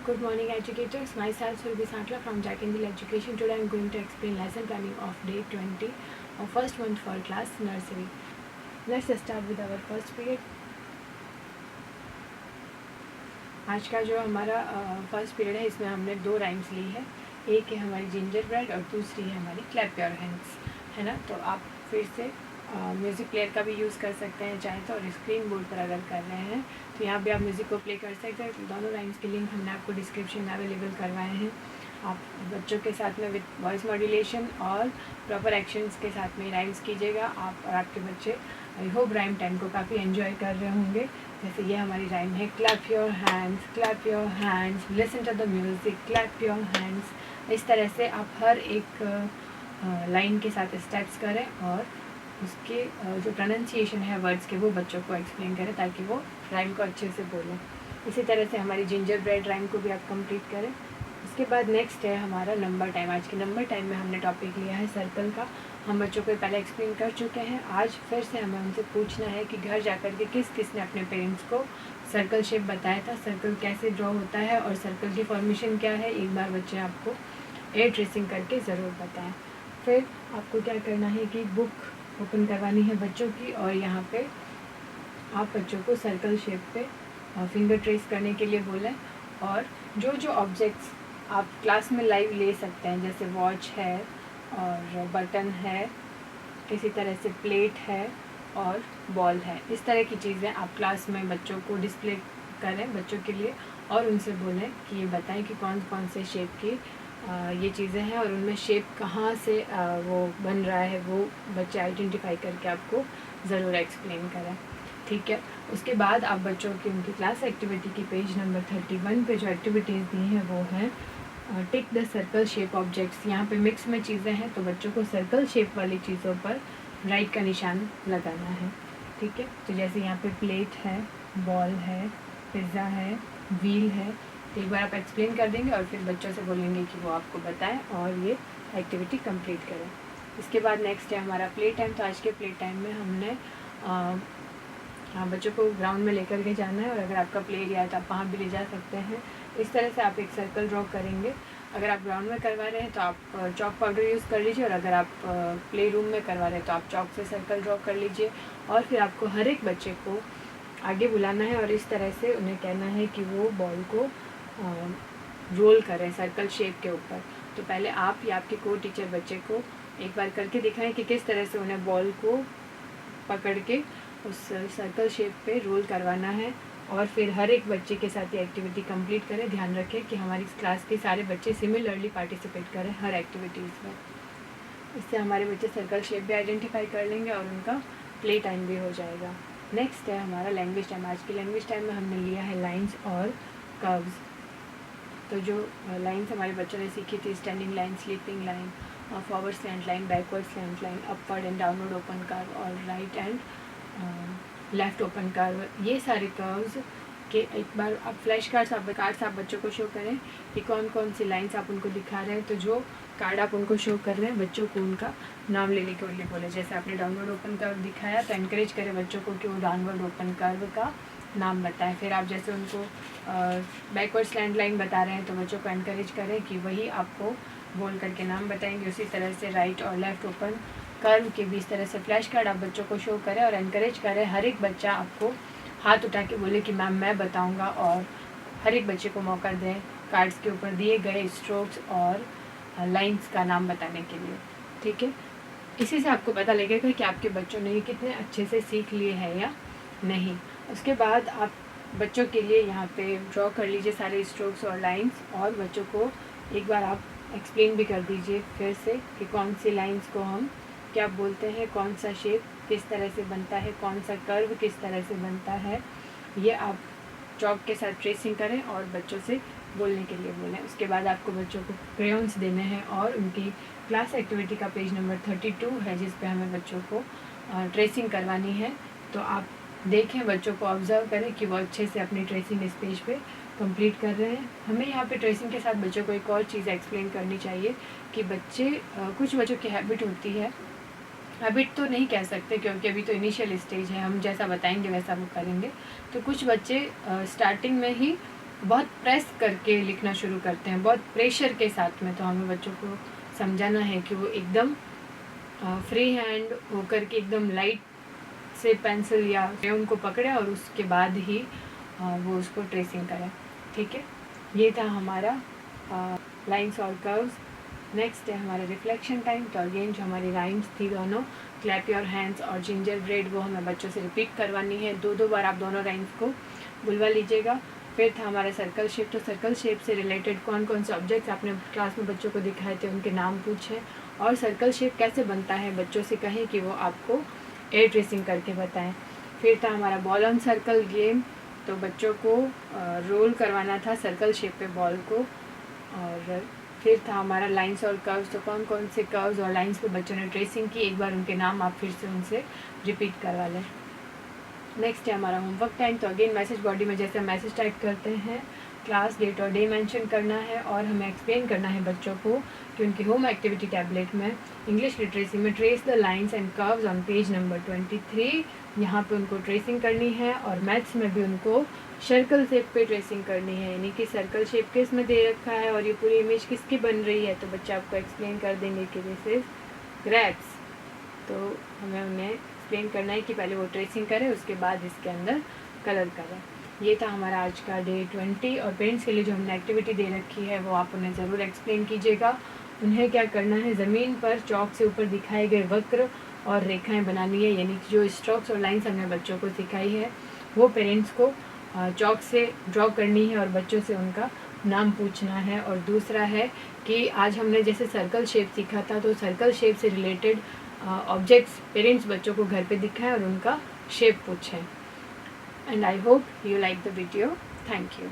Good morning, educators. Myself Surbi Satla from Jack Angel Education. Today I am going to explain lesson planning of day 20 of first month for class nursery. Let's start with our first period. आज का जो हमारा first period है इसमें हमने दो rhymes ली है। एक है हमारी जिंजर ब्रेड और दूसरी है हमारी क्लैप योर हैंड्स, है ना। तो आप फिर से म्यूज़िक प्लेयर का भी यूज़ कर सकते हैं चाहे तो, और स्क्रीन बोर्ड पर अगर कर रहे हैं तो यहाँ पे आप म्यूज़िक को प्ले कर सकते हैं। दोनों राइम्स के लिंक हमने आपको डिस्क्रिप्शन में अवेलेबल करवाए हैं। आप बच्चों के साथ में विद वॉइस मॉड्यूलेशन और प्रॉपर एक्शंस के साथ में राइम्स कीजिएगा। आप और आपके बच्चे आई होप राइम टाइम को काफ़ी एंजॉय कर रहे होंगे। जैसे ये हमारी राइम है, clap your hands, listen to the music, clap your hands. इस तरह से आप हर एक लाइन के साथ स्टेप्स करें और उसके जो प्रोनाउंसिएशन है वर्ड्स के वो बच्चों को एक्सप्लेन करें ताकि वो राइम को अच्छे से बोलें। इसी तरह से हमारी जिंजर ब्रेड राइम को भी आप कंप्लीट करें। उसके बाद नेक्स्ट है हमारा नंबर टाइम। आज के नंबर टाइम में हमने टॉपिक लिया है सर्कल का। हम बच्चों को पहले एक्सप्लेन कर चुके हैं। आज फिर से हमें उनसे पूछना है कि घर जाकर के किस किस ने अपने पेरेंट्स को सर्कल शेप बताया था, सर्कल कैसे ड्रॉ होता है और सर्कल की फॉर्मेशन क्या है। एक बार बच्चे आपको एयर ट्रेसिंग करके ज़रूर बताएं। फिर आपको क्या करना है कि बुक ओपन करवानी है बच्चों की और यहाँ पे आप बच्चों को सर्कल शेप पे फिंगर ट्रेस करने के लिए बोलें। और जो जो ऑब्जेक्ट्स आप क्लास में लाइव ले सकते हैं जैसे वॉच है और बटन है, इसी तरह से प्लेट है और बॉल है, इस तरह की चीज़ें आप क्लास में बच्चों को डिस्प्ले करें बच्चों के लिए और उनसे बोलें कि ये बताएं कि कौन कौन से शेप की ये चीज़ें हैं और उनमें शेप कहाँ से वो बन रहा है वो बच्चे आइडेंटिफाई करके आपको ज़रूर एक्सप्लेन करें, ठीक है। उसके बाद आप बच्चों की उनकी क्लास एक्टिविटी की पेज नंबर 31 पे जो एक्टिविटीज़ दी हैं वो हैं tick the circle shape objects. यहाँ पे मिक्स में चीज़ें हैं तो बच्चों को सर्कल शेप वाली चीज़ों पर राइट का निशान लगाना है, ठीक है। तो जैसे यहाँ पे प्लेट है, बॉल है, पिज़्ज़ा है, व्हील है। तो एक बार आप एक्सप्लेन कर देंगे और फिर बच्चों से बोलेंगे कि वो आपको बताएं और ये एक्टिविटी कंप्लीट करें। इसके बाद नेक्स्ट है हमारा प्ले टाइम। तो आज के प्ले टाइम में हमने बच्चों को ग्राउंड में लेकर के जाना है और अगर आपका प्ले एरिया है तो आप वहाँ भी ले जा सकते हैं। इस तरह से आप एक सर्कल ड्रॉ करेंगे। अगर आप ग्राउंड में करवा रहे हैं तो आप चॉक पाउडर यूज़ कर लीजिए और अगर आप प्ले रूम में करवा रहे हैं तो आप चॉक से सर्कल ड्रॉ कर लीजिए। और फिर आपको हर एक बच्चे को आगे बुलाना है और इस तरह से उन्हें कहना है कि वो बॉल को रोल करें सर्कल शेप के ऊपर। तो पहले आप या आपके को टीचर बच्चे को एक बार करके दिखाएं कि किस तरह से उन्हें बॉल को पकड़ के उस सर्कल शेप पे रोल करवाना है और फिर हर एक बच्चे के साथ ये एक्टिविटी कंप्लीट करें। ध्यान रखें कि हमारी क्लास के सारे बच्चे सिमिलरली पार्टिसिपेट करें हर एक्टिविटीज़ में। इससे हमारे बच्चे सर्कल शेप भी आइडेंटिफाई कर लेंगे और उनका प्ले टाइम भी हो जाएगा। नेक्स्ट है हमारा लैंग्वेज टाइम। आज की लैंग्वेज टाइम में हमने लिया है लाइंस और कर्व्स। तो जो लाइंस हमारे बच्चों ने सीखी थी, standing line, sleeping line, forward slant line, backward slant line, upward and downward open curve और right and left open curve, ये सारे कर्व्स के एक बार आप फ्लैश कार्ड्स आप बच्चों को शो करें कि कौन कौन सी लाइंस आप उनको दिखा रहे हैं। तो जो कार्ड आप उनको शो कर रहे हैं बच्चों को उनका नाम लेने के लिए बोले। जैसे आपने डाउनवर्ड ओपन कर्व दिखाया तो एनकरेज करें बच्चों को कि वो डाउनवर्ड ओपन कर्व का नाम बताएं। फिर आप जैसे उनको बैकवर्ड स्लैंट लाइन बता रहे हैं तो बच्चों को एनकरेज करें कि वही आपको बोल करके नाम बताएंगे। उसी तरह से राइट और लेफ़्ट ओपन कर्व के भी इस तरह से फ्लैश कार्ड आप बच्चों को शो करें और एनकरेज करें। हर एक बच्चा आपको हाथ उठा के बोले कि मैम मैं बताऊंगा और हर एक बच्चे को मौका दें कार्ड्स के ऊपर दिए गए स्ट्रोक्स और लाइंस का नाम बताने के लिए, ठीक है। इसी से आपको पता लगेगा कि आपके बच्चों ने ये कितने अच्छे से सीख लिए हैं या नहीं। उसके बाद आप बच्चों के लिए यहाँ पे ड्रॉ कर लीजिए सारे स्ट्रोक्स और लाइंस और बच्चों को एक बार आप एक्सप्लेन भी कर दीजिए फिर से कि कौन सी लाइंस को हम क्या बोलते हैं, कौन सा शेप किस तरह से बनता है, कौन सा कर्व किस तरह से बनता है। ये आप चॉक के साथ ट्रेसिंग करें और बच्चों से बोलने के लिए बोलें। उसके बाद आपको बच्चों को क्रेयॉन्स देने हैं और उनकी क्लास एक्टिविटी का पेज नंबर 32 है जिस पे हमें बच्चों को ट्रेसिंग करवानी है। तो आप देखें, बच्चों को ऑब्ज़र्व करें कि वो अच्छे से अपनी ट्रेसिंग इस पेज पे कंप्लीट कर रहे हैं। हमें यहाँ पे ट्रेसिंग के साथ बच्चों को एक और चीज़ एक्सप्लेन करनी चाहिए कि कुछ बच्चों की हैबिट होती है, हैबिट तो नहीं कह सकते क्योंकि अभी तो इनिशियल स्टेज है, हम जैसा बताएंगे वैसा वो करेंगे। तो कुछ बच्चे स्टार्टिंग में ही बहुत प्रेस करके लिखना शुरू करते हैं, बहुत प्रेशर के साथ में। तो हमें बच्चों को समझाना है कि वो एकदम फ्री हैंड होकर के एकदम लाइट से पेंसिल या क्रेयॉन को पकड़े और उसके बाद ही वो उसको ट्रेसिंग करें। ठीक है, ये था हमारा लाइंस और कर्व्स। नेक्स्ट है हमारा रिफ्लेक्शन टाइम। तो अगेन जो हमारी राइम्स थी दोनों, क्लैप योर हैंड्स और जिंजर ब्रेड, वो हमें बच्चों से रिपीट करवानी है। 2 बार आप दोनों राइम्स को बुलवा लीजिएगा। फिर था हमारा सर्कल शेप। तो सर्कल शेप से रिलेटेड कौन कौन से ऑब्जेक्ट्स आपने क्लास में बच्चों को दिखाए थे उनके नाम पूछें, और सर्कल शेप कैसे बनता है बच्चों से कहें कि वो आपको एयर ट्रेसिंग करके बताएं। फिर था हमारा बॉल ऑन सर्कल गेम। तो बच्चों को रोल करवाना था सर्कल शेप पे बॉल को। और फिर था हमारा लाइंस और कर्व्स। तो कौन कौन से कर्व्स और लाइंस पे बच्चों ने ट्रेसिंग की, एक बार उनके नाम आप फिर से उनसे रिपीट करवा लें। नेक्स्ट है हमारा होमवर्क टाइम। तो अगेन मैसेज बॉडी में जैसे मैसेज टाइप करते हैं, क्लास डेट और डे मेंशन करना है, और हमें एक्सप्लेन करना है बच्चों को कि उनकी होम एक्टिविटी टैबलेट में इंग्लिश लिटरेसी में trace the lines and curves on page number 23, यहाँ पे उनको ट्रेसिंग करनी है। और मैथ्स में भी उनको सर्कल शेप पे ट्रेसिंग करनी है, यानी कि सर्कल शेप किस में दे रखा है और ये पूरी इमेज किसकी बन रही है, तो बच्चे आपको एक्सप्लेन कर देंगे कि दिस इज ग्रैप्स। तो हमें उन्हें एक्सप्लेन करना है कि पहले वो ट्रेसिंग करें, उसके बाद इसके अंदर कलर करें। ये था हमारा आज का डे 20। और पेरेंट्स के लिए जो हमने एक्टिविटी दे रखी है वो आप उन्हें ज़रूर एक्सप्लेन कीजिएगा। उन्हें क्या करना है, ज़मीन पर चौक से ऊपर दिखाए गए वक्र और रेखाएं बनानी है, यानी कि जो स्ट्रोक्स और लाइंस हमने बच्चों को सिखाई है वो पेरेंट्स को चौक से ड्रॉ करनी है और बच्चों से उनका नाम पूछना है। और दूसरा है कि आज हमने जैसे सर्कल शेप सीखा था, तो सर्कल शेप से रिलेटेड ऑब्जेक्ट्स पेरेंट्स बच्चों को घर पे दिखाएं और उनका शेप पूछें। And I hope you like the video. Thank you.